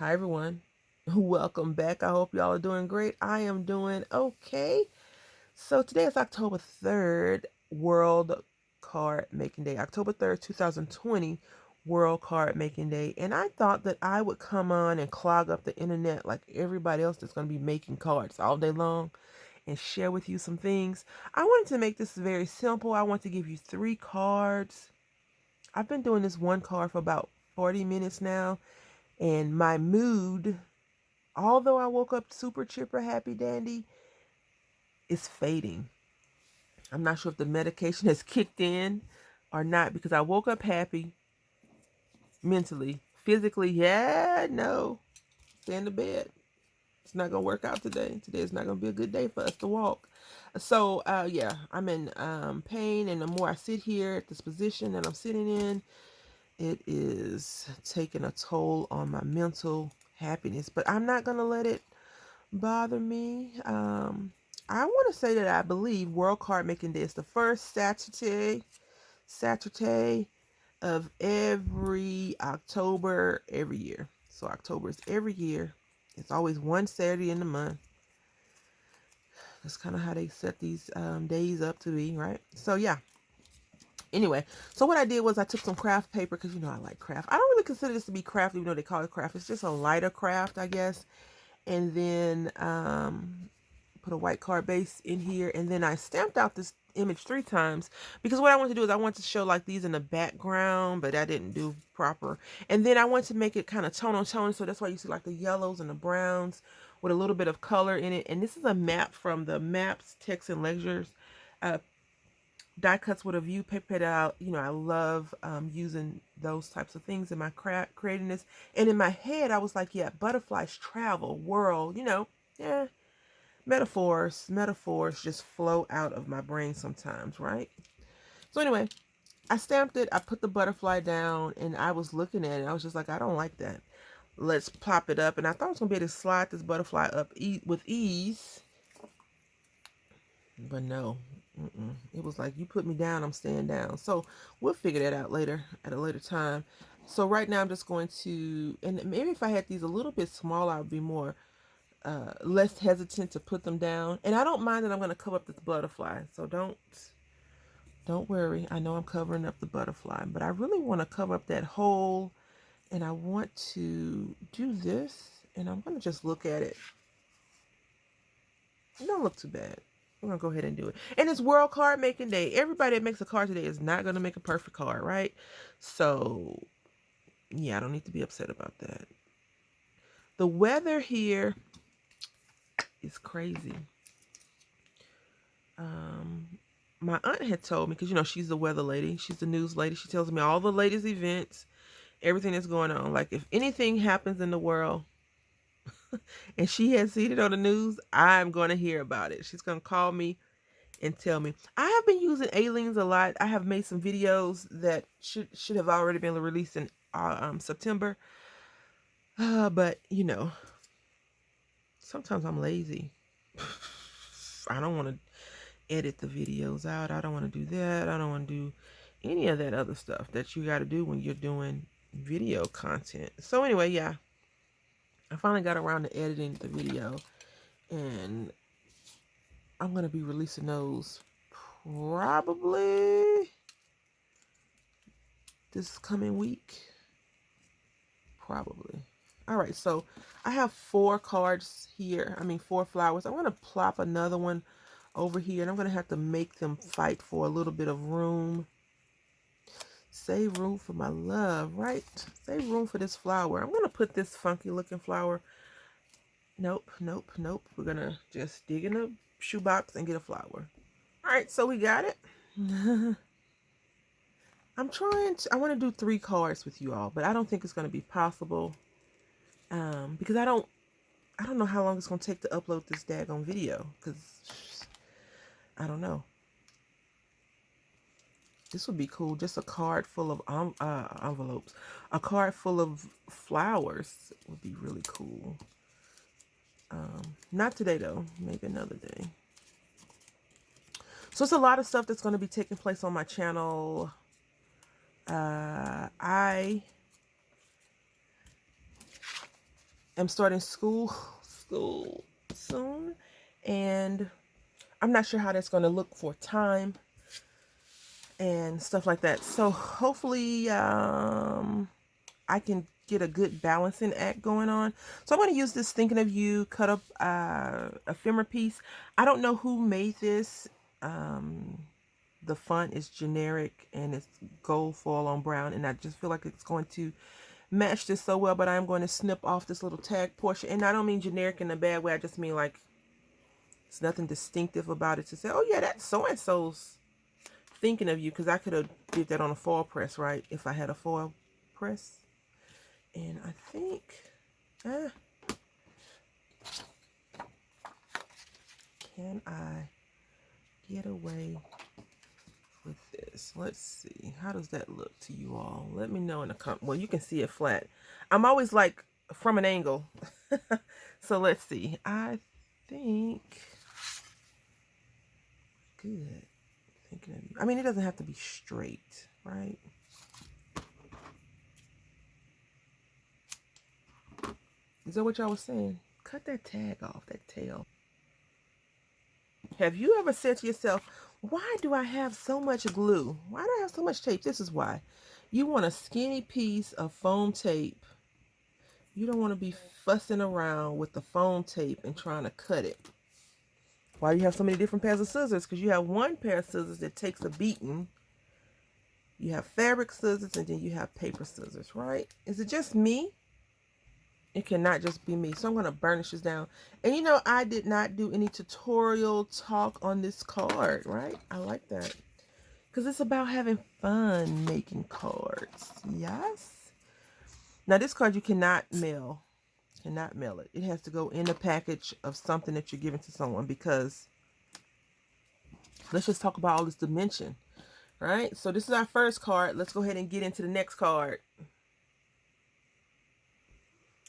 Hi everyone. Welcome back. I hope y'all are doing great. I am doing okay. So today is October 3rd, World Card Making Day. October 3rd, 2020, World Card Making Day. And I thought that I would come on and clog up the internet like everybody else that's going to be making cards all day long and share with you some things. I wanted to make this very simple. I want to give you 3 cards. I've been doing this one card for about 40 minutes now, and my mood, although I woke up super chipper, happy dandy, is fading. I'm not sure if the medication has kicked in or not, because I woke up happy mentally. Physically, yeah, no. Stay in the bed. It's not going to work out today. Today is not going to be a good day for us to walk. So, yeah, I'm in pain, and the more I sit here at this position that I'm sitting in, it is taking a toll on my mental happiness. But I'm not going to let it bother me. I want to say that I believe World Card Making Day is the first Saturday of every October every year. So October is every year. It's always one Saturday in the month. That's kind of how they set these days up to be, right? So yeah. Anyway, so what I did was I took some craft paper, because I like craft. I don't really consider this to be craft, even though they call it craft. It's just a lighter craft, I guess. And then put a white card base in here, and then I stamped out this image 3 times, because what I want to do is I want to show like these in the background, but I didn't do proper. And then I want to make it kind of tone on tone, so that's why you see like the yellows and the browns with a little bit of color in it. And this is a map from the Maps, Text, and Lectures die cuts with a view paper out. I love using those types of things in my creating this. And in my head I was like, yeah, butterflies travel world, yeah, metaphors just flow out of my brain sometimes, right? So anyway, I stamped it, I put the butterfly down, and I was looking at it. I was just like, I don't like that. Let's pop it up. And I thought I was gonna be able to slide this butterfly up with ease, but no. It was like, you put me down, I'm staying down. So we'll figure that out later, at a later time. So right now I'm just going to, and maybe if I had these a little bit smaller, I would be more less hesitant to put them down. And I don't mind that I'm going to cover up this butterfly, so don't worry. I know I'm covering up the butterfly, but I really want to cover up that hole, and I want to do this, and I'm going to just look at it. It don't look too bad. I'm going to go ahead and do it. And it's World Card Making Day. Everybody that makes a card today is not going to make a perfect card, right? So yeah, I don't need to be upset about that. The weather here is crazy. My aunt had told me, because she's the weather lady, she's the news lady. She tells me all the latest events, everything that's going on. Like if anything happens in the world and she has seen it on the news, I'm going to hear about it. She's going to call me and tell me. I have been using aliens a lot. I have made some videos that should have already been released in September. But sometimes I'm lazy. I don't want to edit the videos out. I don't want to do that. I don't want to do any of that other stuff that you got to do when you're doing video content. So anyway, yeah, I finally got around to editing the video, and I'm going to be releasing those probably this coming week. Probably. All right, so I have 4 cards here. 4 flowers. I'm going to plop another one over here, and I'm going to have to make them fight for a little bit of room. Save room for my love, right? Save room for this flower. I'm going to put this funky looking flower. Nope. We're going to just dig in the shoebox and get a flower. All right, so we got it. I want to do 3 cards with you all, but I don't think it's going to be possible. Because I don't know how long it's going to take to upload this daggone video, because I don't know. This would be cool. Just a card full of envelopes. A card full of flowers would be really cool. Not today, though. Maybe another day. So it's a lot of stuff that's going to be taking place on my channel. I am starting school soon, and I'm not sure how that's going to look for time and stuff like that. So hopefully I can get a good balancing act going on. So I'm going to use this Thinking of You cut up ephemera piece. I don't know who made this. The font is generic and it's gold foil on brown, and I just feel like it's going to match this so well. But I'm going to snip off this little tag portion, and I don't mean generic in a bad way. I just mean like it's nothing distinctive about it to say, oh yeah, that's so and so's Thinking of You, because I could have did that on a foil press, right, if I had a foil press. And I think can I get away with this? Let's see, how does that look to you all? Let me know in the comment. Well, you can see it flat. I'm always like from an angle. So let's see. I think good. Thinking of You. I mean, it doesn't have to be straight, right? Is that what y'all was saying? Cut that tag off, that tail. Have you ever said to yourself, why do I have so much glue? Why do I have so much tape? This is why. You want a skinny piece of foam tape. You don't want to be fussing around with the foam tape and trying to cut it. Why do you have so many different pairs of scissors? Because you have one pair of scissors that takes a beating. You have fabric scissors, and then you have paper scissors, right? Is it just me? It cannot just be me. So I'm going to burnish this down. And you know, I did not do any tutorial talk on this card, right? I like that. Because it's about having fun making cards. Yes. Now this card you cannot mail. Cannot mail it. It has to go in a package of something that you're giving to someone, because let's just talk about all this dimension. Right? So this is our first card. Let's go ahead and get into the next card.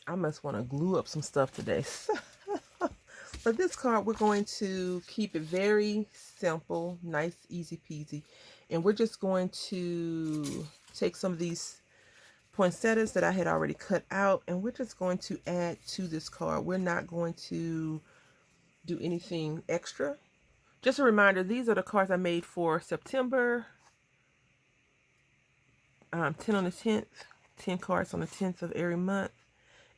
I must want to glue up some stuff today. For this card, we're going to keep it very simple, nice, easy peasy. And we're just going to take some of these poinsettias that I had already cut out, and we're just going to add to this card. We're not going to do anything extra. Just a reminder, these are the cards I made for September. 10 on the 10th, 10 cards on the 10th of every month.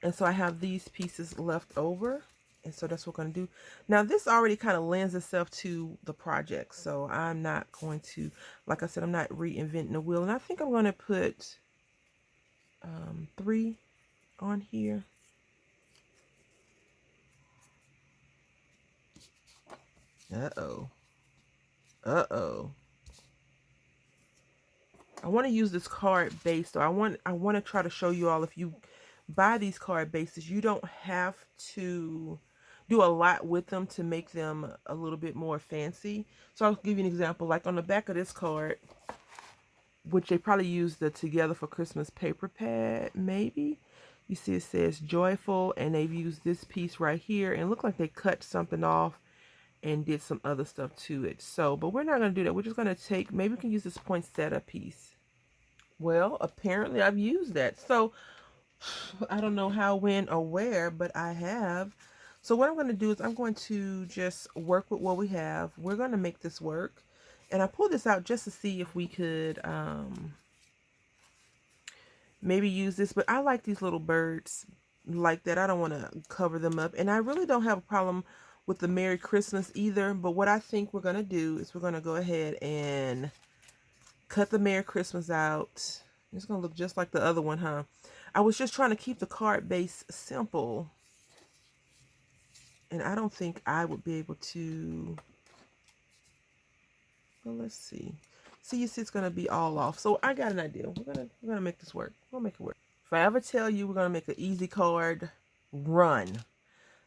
And so I have these pieces left over. And so that's what we're going to do. Now, this already kind of lends itself to the project. So I'm not going to, like I said, I'm not reinventing the wheel. And I think I'm going to put 3 on here. Uh-oh. Uh-oh. I want to use this card base. So I want to try to show you all, if you buy these card bases, you don't have to do a lot with them to make them a little bit more fancy. So I'll give you an example. Like on the back of this card, which they probably use the Together for Christmas paper pad, maybe. You see it says joyful, and they've used this piece right here, and look like they cut something off and did some other stuff to it. So, but we're not going to do that. We're just going to take, maybe we can use this poinsettia piece. Well, apparently I've used that. So I don't know how, when, or where, but I have. So what I'm going to do is I'm going to just work with what we have. We're going to make this work. And I pulled this out just to see if we could maybe use this. But I like these little birds like that. I don't want to cover them up. And I really don't have a problem with the Merry Christmas either. But what I think we're going to do is we're going to go ahead and cut the Merry Christmas out. It's going to look just like the other one, huh? I was just trying to keep the card base simple. And I don't think I would be able to. Well, let's see. See, you see it's going to be all off. So I got an idea. We're gonna make this work. We'll make it work. If I ever tell you we're going to make an easy card, run.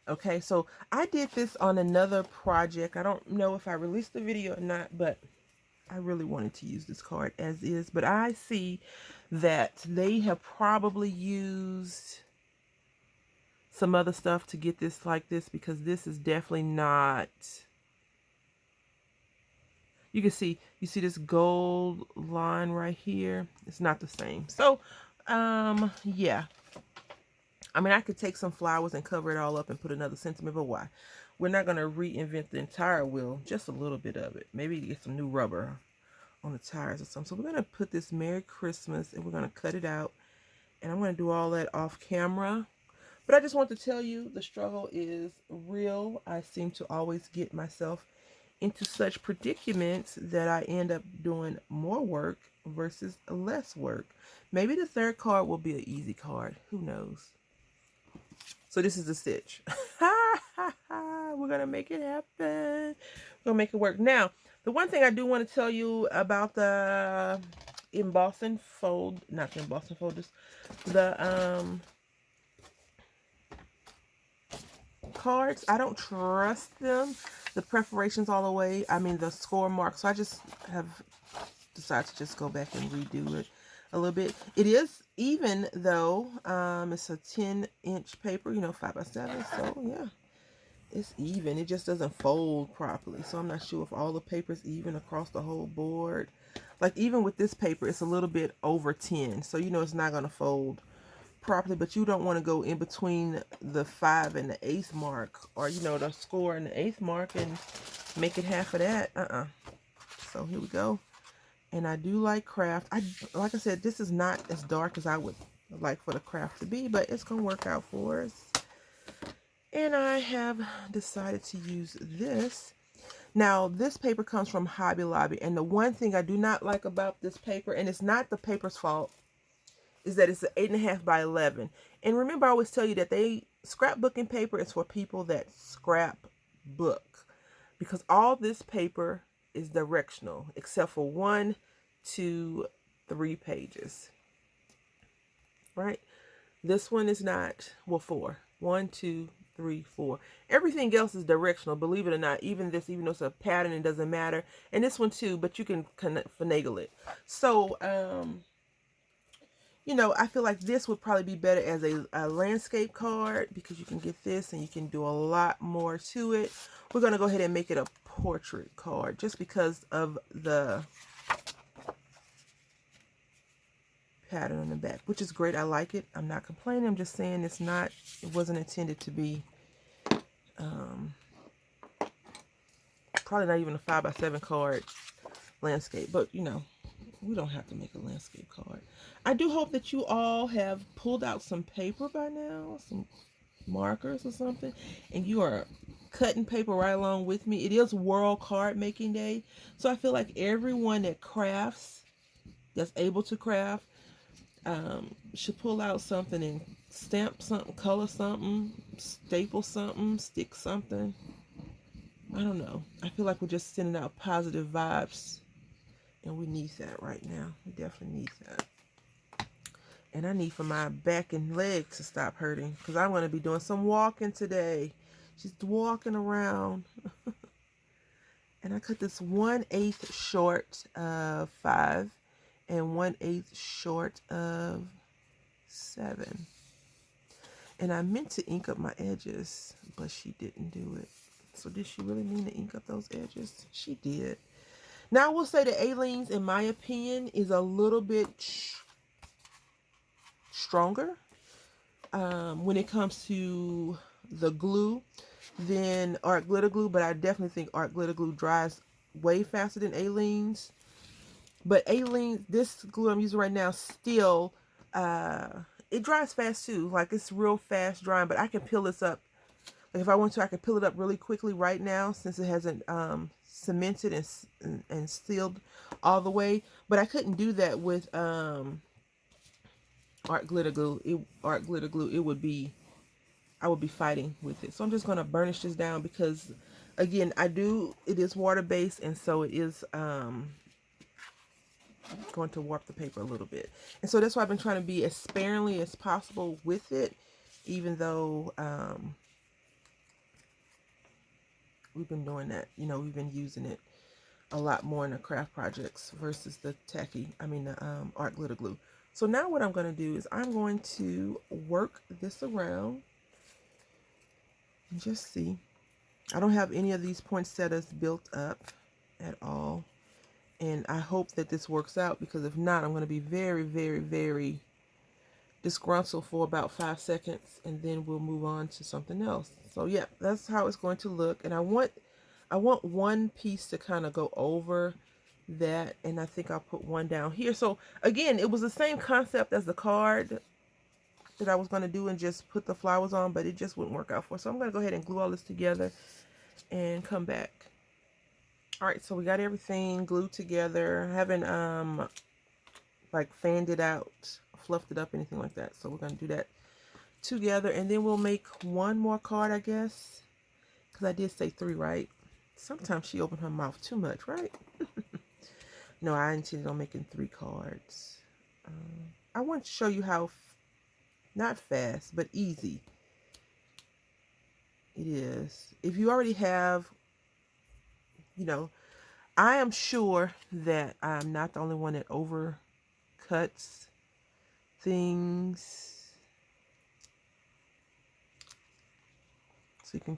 Okay, so I did this on another project. I don't know if I released the video or not, but I really wanted to use this card as is. But I see that they have probably used some other stuff to get this like this, because this is definitely not. You can see, you see this gold line right here. It's not the same. So, yeah. I mean, I could take some flowers and cover it all up and put another sentiment, but why? We're not going to reinvent the entire wheel, just a little bit of it. Maybe get some new rubber on the tires or something. So we're going to put this Merry Christmas and we're going to cut it out. And I'm going to do all that off camera. But I just want to tell you the struggle is real. I seem to always get myself into such predicaments that I end up doing more work versus less work. Maybe the third card will be an easy card. Who knows? So this is the stitch. We're going to make it happen. We're going to make it work. Now, the one thing I do want to tell you about the embossing fold, not the embossing folders, the cards, I don't trust them. The perforations all the way. I mean, the score marks. So I just have decided to just go back and redo it a little bit. It is even though it's a 10-inch paper, you know, 5x7. So yeah, it's even. It just doesn't fold properly. So I'm not sure if all the paper's even across the whole board. Like even with this paper, it's a little bit over 10. So you know it's not going to fold properly, but you don't want to go in between the 5 and the 8th mark, or you know, the score and the 8th mark and make it half of that. So here we go. And I do like craft. Like I said, this is not as dark as I would like for the craft to be, but it's gonna work out for us. And I have decided to use this. Now this paper comes from Hobby Lobby, and the one thing I do not like about this paper, and it's not the paper's fault, is that it's an 8.5 by 11. And remember, I always tell you that scrapbooking paper is for people that scrapbook, because all this paper is directional except for 1, 2, 3 pages. Right? This one is not. Well, 4. 1, 2, 3, 4. Everything else is directional, believe it or not. Even this, even though it's a pattern, it doesn't matter. And this one too, but you can finagle it. So, you know, I feel like this would probably be better as a landscape card, because you can get this and you can do a lot more to it. We're going to go ahead and make it a portrait card just because of the pattern on the back, which is great. I like it. I'm not complaining. I'm just saying it wasn't intended to be probably not even a 5x7 card landscape, but you know, we don't have to make a landscape card. I do hope that you all have pulled out some paper by now, some markers or something, and you are cutting paper right along with me. It is World Cardmaking Day, so I feel like everyone that crafts, that's able to craft, should pull out something and stamp something, color something, staple something, stick something. I don't know. I feel like we're just sending out positive vibes, and we need that right now. We definitely need that. And I need for my back and legs to stop hurting, because I'm going to be doing some walking today. Just walking around. And I cut this 1/8 short of 5 and 1/8 short of 7. And I meant to ink up my edges, but she didn't do it. So did she really mean to ink up those edges? She did. Now I will say that Aleene's, in my opinion, is a little bit stronger when it comes to the glue than Art Glitter Glue, but I definitely think Art Glitter Glue dries way faster than Aleene's. But Aleene's, this glue I'm using right now, still it dries fast too. Like, it's real fast drying, but I can peel this up. Like, if I want to, I can peel it up really quickly right now, since it hasn't cemented and sealed all the way. But I couldn't do that with Art Glitter Glue. It would be, I would be fighting with it. So I'm just going to burnish this down, because again, it is water based, and so it is going to warp the paper a little bit. And so that's why I've been trying to be as sparingly as possible with it, even though we've been doing that. You know, we've been using it a lot more in the craft projects versus the Art Glitter Glue. So now what I'm going to do is I'm going to work this around and just see. I don't have any of these poinsettias built up at all. And I hope that this works out, because if not, I'm going to be very, very, very disgruntled for about 5 seconds, and then we'll move on to something else. So yeah, that's how it's going to look. And I want one piece to kind of go over that, and I think I'll put one down here. So again, it was the same concept as the card that I was going to do and just put the flowers on, but it just wouldn't work out for us. So I'm going to go ahead and glue all this together and come back. All right, so we got everything glued together. I haven't like fanned it out, fluffed it up, anything like that. So we're going to do that together, and then we'll make one more card, I guess, because I did say 3, right? Sometimes she opened her mouth too much, right? No, I intended on making 3 cards. I want to show you how not fast, but easy it is. If you already have, you know, I am sure that I'm not the only one that overcuts things. So you can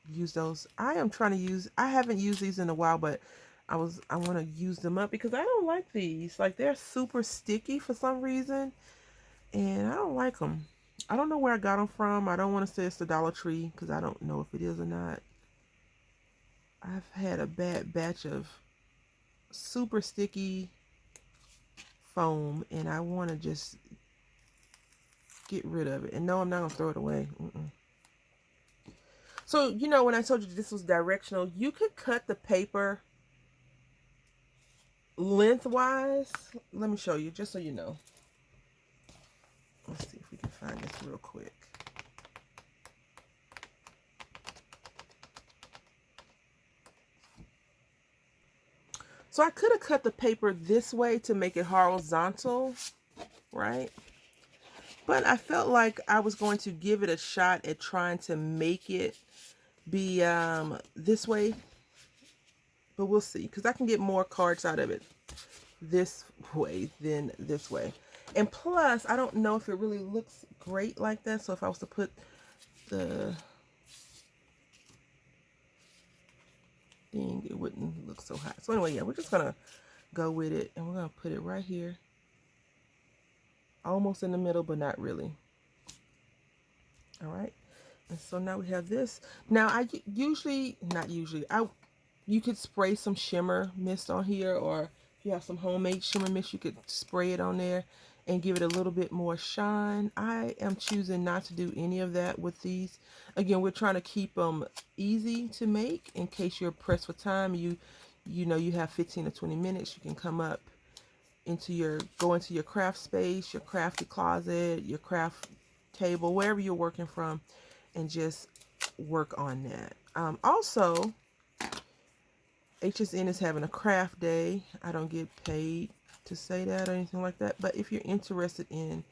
use those. I haven't used these in a while, but I want to use them up because I don't like these. Like, they're super sticky for some reason, and I don't like them. I don't know where I got them from. I don't want to say it's the Dollar Tree because I don't know if it is or not. I've had a bad batch of super sticky foam, and I want to just get rid of it. And no, I'm not going to throw it away. So, you know, when I told you this was directional, you could cut the paper lengthwise. Let me show you, just so you know. Let's see if we can find this real quick. So I could have cut the paper this way to make it horizontal, right? But I felt like I was going to give it a shot at trying to make it be this way. But we'll see, because I can get more cards out of it this way than this way. And plus, I don't know if it really looks great like that. So if I was to put the thing, it wouldn't look so hot. So anyway, yeah, we're just going to go with it. And we're going to put it right here. Almost in the middle, but not really. All right. And so now we have this. Now, you could spray some shimmer mist on here, or if you have some homemade shimmer mist, you could spray it on there and give it a little bit more shine. I am choosing not to do any of that with these. Again, we're trying to keep them easy to make in case you're pressed for time. You know you have 15 to 20 minutes. You can come up go into your craft space, your crafty closet, your craft table, wherever you're working from, and just work on that. Also, HSN is having a craft day. I don't get paid to say that or anything like that, but if you're interested in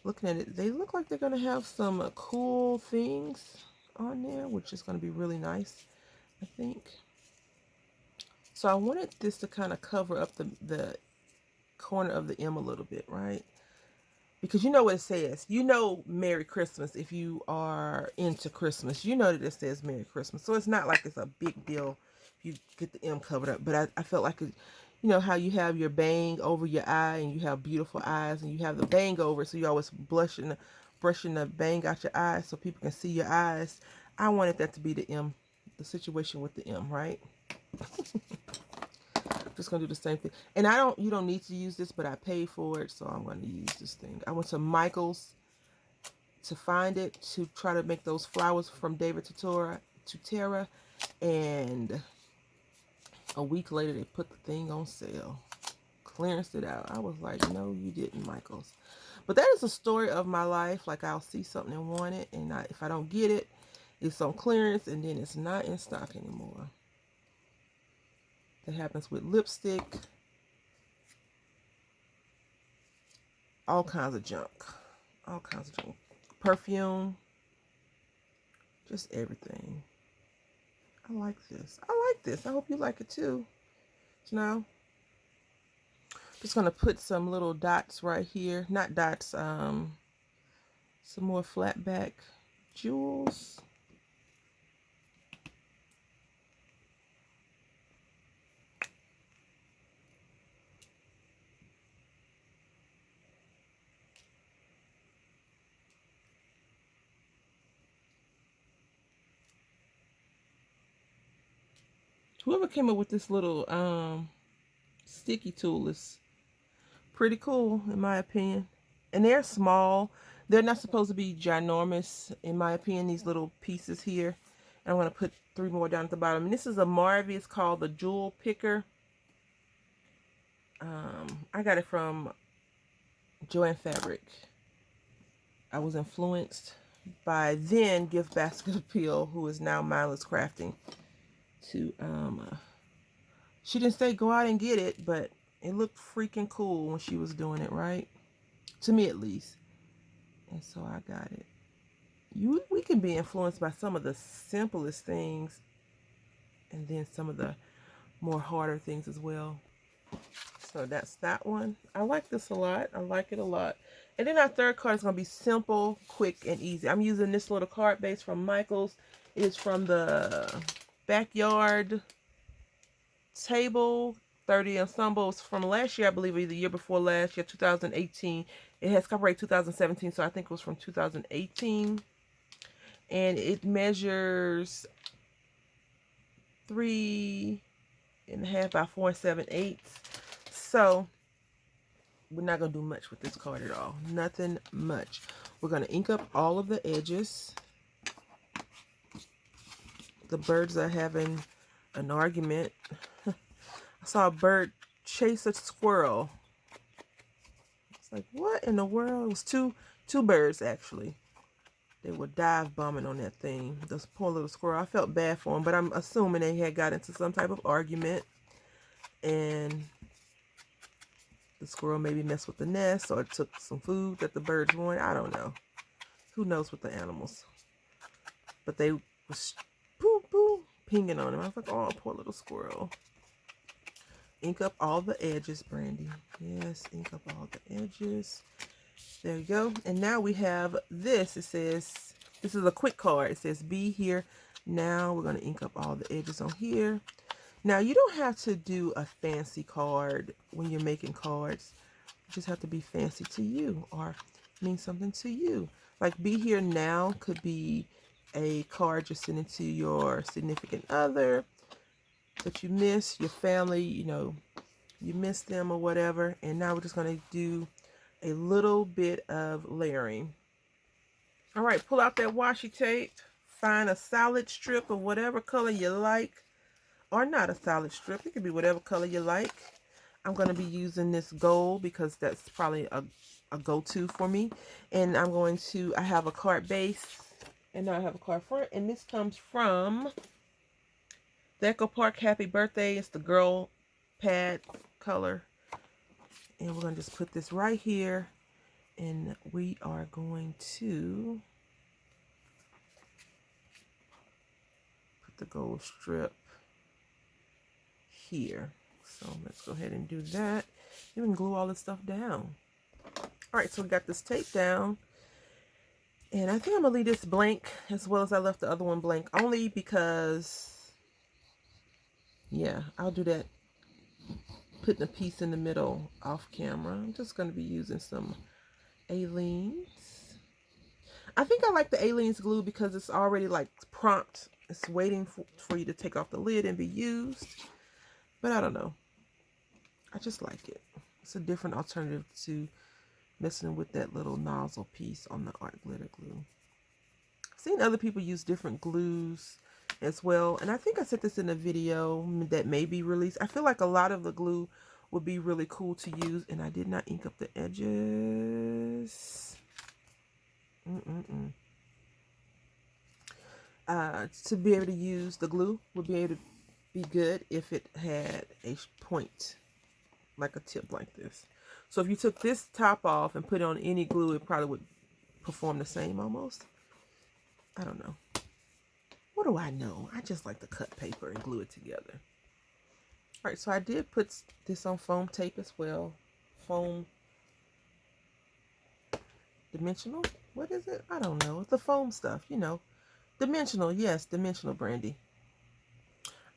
looking at it, they look like they're going to have some cool things on there, which is going to be really nice, I think. So I wanted this to kind of cover up the corner of the M a little bit, right? Because you know what it says. You know Merry Christmas. If you are into Christmas, you know that it says Merry Christmas. So it's not like it's a big deal if you get the M covered up. But I felt like, you know how you have your bang over your eye and you have beautiful eyes, and you have the bang over, so you always brushing the bang out your eyes so people can see your eyes. I wanted that to be the M, the situation with the M, right? Just gonna do the same thing. And you don't need to use this, but I paid for it, so I'm gonna use this thing. I went to Michael's to find it, to try to make those flowers from David to Tara, and a week later they put the thing on sale, clearanced it out. I was like, no you didn't, Michael's. But that is the story of my life. Like, I'll see something and want it, and if I don't get it, it's on clearance, and then it's not in stock anymore. That happens with lipstick, all kinds of junk, perfume, just everything. I like this. I hope you like it too. So now, just gonna put some little dots right here. Not dots, some more flat back jewels. Whoever came up with this little sticky tool is pretty cool in my opinion. And they're small. They're not supposed to be ginormous in my opinion, these little pieces here. And I'm going to put 3 more down at the bottom. And this is a Marvy. It's called the Jewel Picker. I got it from Joann Fabric. I was influenced by then Gift Basket Appeal, who is now Mindless Crafting, to she didn't say go out and get it, but it looked freaking cool when she was doing it, right? To me at least. And so I got it. We can be influenced by some of the simplest things and then some of the more harder things as well. So that's that one. I like this a lot. I like it a lot. And then our third card is going to be simple, quick, and easy. I'm using this little card base from Michaels. It is from the Backyard Table 30 Ensembles from last year, I believe, or the year before last year, 2018. It has copyright 2017, so I think it was from 2018. And it measures 3.5 by 4 7/8. So we're not going to do much with this card at all. Nothing much. We're going to ink up all of the edges. The birds are having an argument. I saw a bird chase a squirrel. It's like, what in the world? It was two birds, actually. They were dive bombing on that thing. This poor little squirrel. I felt bad for him, but I'm assuming they had got into some type of argument. And the squirrel maybe messed with the nest or took some food that the birds wanted. I don't know. Who knows with the animals? But they was pinging on him. I was like, oh, poor little squirrel. Ink up all the edges, Brandy. Yes, ink up all the edges. There you go. And now we have this. It says, this is a quick card. It says be here. Now we're going to ink up all the edges on here. Now, you don't have to do a fancy card when you're making cards. You just have to be fancy to you or mean something to you. Like, be here now could be a card you're sending to your significant other that you miss, your family, you know, you miss them or whatever. And now we're just going to do a little bit of layering. All right, pull out that washi tape. Find a solid strip of whatever color you like. Or not a solid strip. It could be whatever color you like. I'm going to be using this gold because that's probably a go-to for me. And I'm going to, I have a card base. And now I have a card front. And this comes from the Echo Park Happy Birthday. It's the girl pad color. And we're going to just put this right here. And we are going to put the gold strip here. So let's go ahead and do that. You can glue all this stuff down. All right, so we got this tape down. And I think I'm going to leave this blank as well as I left the other one blank. Only because, yeah, I'll do that. Putting a piece in the middle off camera. I'm just going to be using some Aleene's. I think I like the Aleene's glue because it's already like prompt. It's waiting for you to take off the lid and be used. But I don't know. I just like it. It's a different alternative to messing with that little nozzle piece on the art glitter glue. I've seen other people use different glues as well. And I think I said this in a video that may be released. I feel like a lot of the glue would be really cool to use. And I did not ink up the edges. To be able to use the glue would be able to be good if it had a point, like a tip like this. So if you took this top off and put it on any glue, it probably would perform the same almost. I don't know. What do I know? I just like to cut paper and glue it together. All right, so I did put this on foam tape as well. Foam dimensional? What is it? I don't know. It's the foam stuff, you know. Dimensional, yes, dimensional, Brandy.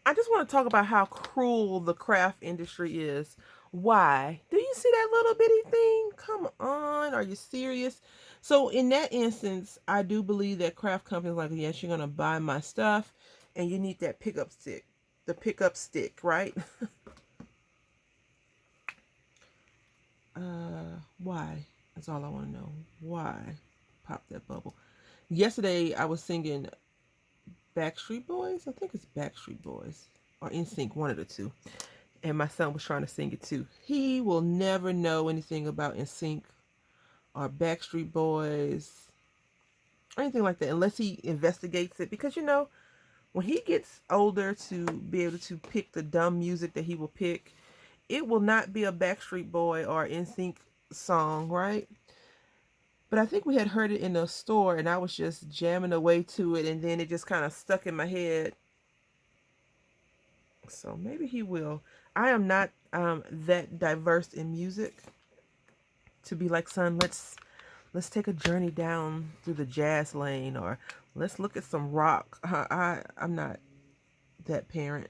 I just want to talk about how cruel the craft industry is. Why? Do you see that little bitty thing? Come on. Are you serious? So in that instance, I do believe that craft companies like, yes, you're going to buy my stuff and you need that pickup stick. the pickup stick, right? Why? That's all I want to know. Why? Pop that bubble. Yesterday I was singing Backstreet Boys. I think it's Backstreet Boys or NSYNC, one of the two. And my son was trying to sing it too. He will never know anything about NSYNC or Backstreet Boys or anything like that unless he investigates it. Because when he gets older to be able to pick the dumb music that he will pick, it will not be a Backstreet Boy or NSYNC song, right? But I think we had heard it in the store and I was just jamming away to it and then it just kind of stuck in my head. So maybe he will. I am not that diverse in music to be like, son, let's take a journey down through the jazz lane, or let's look at some rock. I'm not that parent.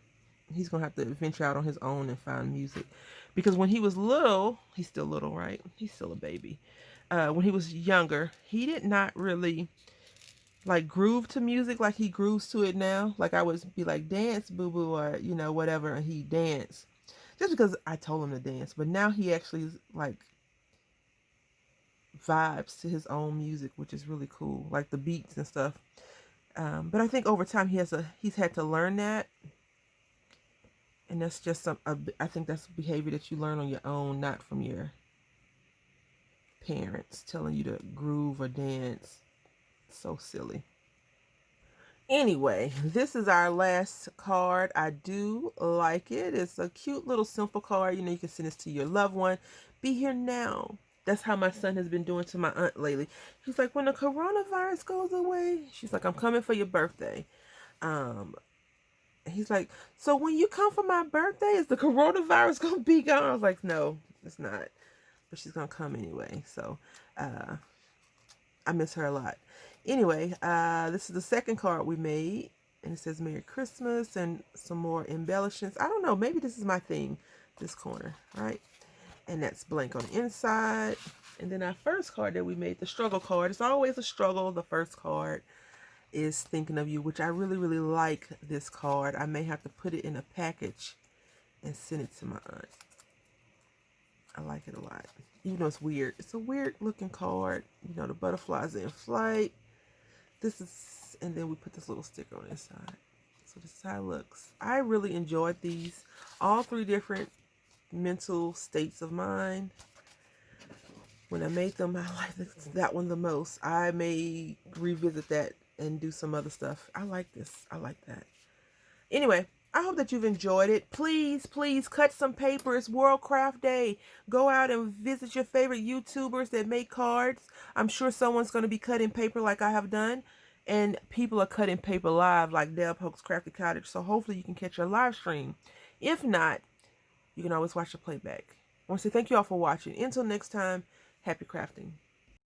He's gonna have to venture out on his own and find music, because when he was little, he's still little, right? He's still a baby. When he was younger, he did not really like groove to music like he grooves to it now. Like I would be like, dance, boo boo, or whatever, and he dance just because I told him to dance. But now he actually like vibes to his own music, which is really cool, like the beats and stuff. But I think over time he's had to learn that, and that's just I think that's behavior that you learn on your own, not from your parents telling you to groove or dance. So silly. Anyway, this is our last card. I do like it. It's a cute little simple card. You can send this to your loved one. Be here now. That's how my son has been doing to my aunt lately. He's like, when the coronavirus goes away, she's like, I'm coming for your birthday. He's like, so when you come for my birthday, is the coronavirus going to be gone? I was like, no, it's not. But she's going to come anyway. So I miss her a lot. Anyway, this is the second card we made. And it says Merry Christmas and some more embellishments. I don't know. Maybe this is my thing, this corner, right? And that's blank on the inside. And then our first card that we made, the struggle card. It's always a struggle. The first card is Thinking of You, which I really, really like this card. I may have to put it in a package and send it to my aunt. I like it a lot. Even though it's weird. It's a weird looking card. The butterflies are in flight. This is, and then we put this little sticker on the inside. So this is how it looks. I really enjoyed these. All three different mental states of mind. When I made them, I like that one the most. I may revisit that and do some other stuff. I like this. I like that. Anyway, I hope that you've enjoyed it. Please, please cut some paper. It's World Craft Day. Go out and visit your favorite YouTubers that make cards. I'm sure someone's going to be cutting paper like I have done. And people are cutting paper live like Deb Hoke's Crafty Cottage. So hopefully you can catch a live stream. If not, you can always watch the playback. I want to say thank you all for watching. Until next time, happy crafting.